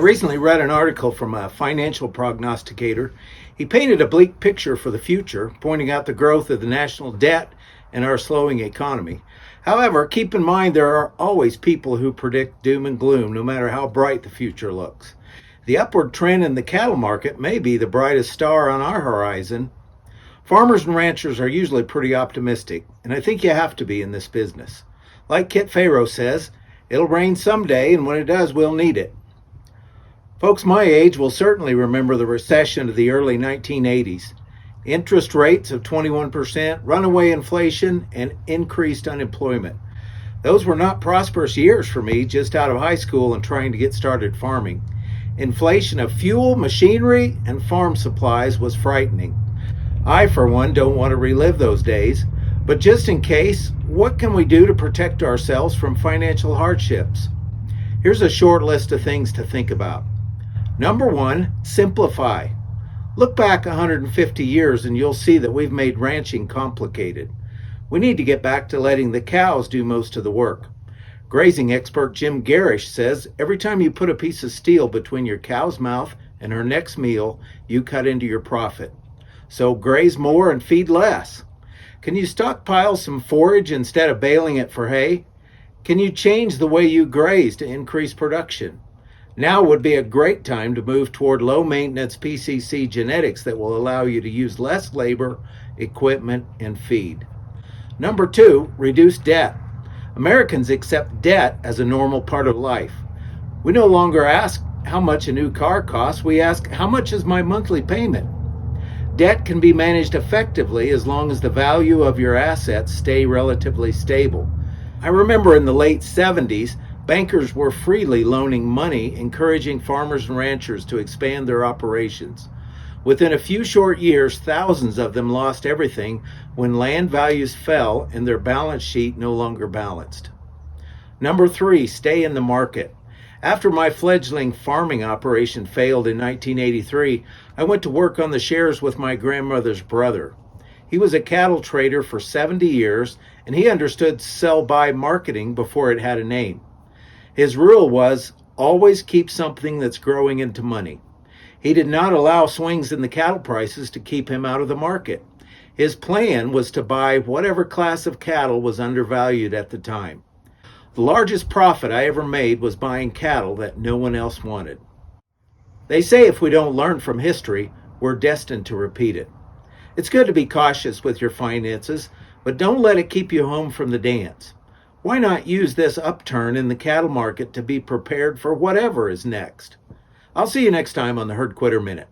recently read an article from a financial prognosticator. He painted a bleak picture for the future, pointing out the growth of the national debt and our slowing economy. However, keep in mind there are always people who predict doom and gloom, no matter how bright the future looks. The upward trend in the cattle market may be the brightest star on our horizon. Farmers and ranchers are usually pretty optimistic, and I think you have to be in this business. Like Kit Pharaoh says, it'll rain someday, and when it does, we'll need it. Folks my age will certainly remember the recession of the early 1980s. Interest rates of 21%, runaway inflation, and increased unemployment. Those were not prosperous years for me just out of high school and trying to get started farming. Inflation of fuel, machinery, and farm supplies was frightening. I, for one, don't want to relive those days, but just in case, what can we do to protect ourselves from financial hardships? Here's a short list of things to think about. Number one, simplify. Look back 150 years and you'll see that we've made ranching complicated. We need to get back to letting the cows do most of the work. Grazing expert Jim Garish says every time you put a piece of steel between your cow's mouth and her next meal, you cut into your profit. So graze more and feed less. Can you stockpile some forage instead of baling it for hay? Can you change the way you graze to increase production? Now would be a great time to move toward low-maintenance PCC genetics that will allow you to use less labor, equipment, and feed. Number two, reduce debt. Americans accept debt as a normal part of life. We no longer ask how much a new car costs, we ask how much is my monthly payment. Debt can be managed effectively as long as the value of your assets stay relatively stable. I remember in the late 70s, bankers were freely loaning money, encouraging farmers and ranchers to expand their operations. Within a few short years, thousands of them lost everything when land values fell and their balance sheet no longer balanced. Number three, stay in the market. After my fledgling farming operation failed in 1983, I went to work on the shares with my grandmother's brother. He was a cattle trader for 70 years, and he understood sell-by marketing before it had a name. His rule was, always keep something that's growing into money. He did not allow swings in the cattle prices to keep him out of the market. His plan was to buy whatever class of cattle was undervalued at the time. The largest profit I ever made was buying cattle that no one else wanted. They say if we don't learn from history, we're destined to repeat it. It's good to be cautious with your finances, but don't let it keep you home from the dance. Why not use this upturn in the cattle market to be prepared for whatever is next? I'll see you next time on the Herd Quitter Minute.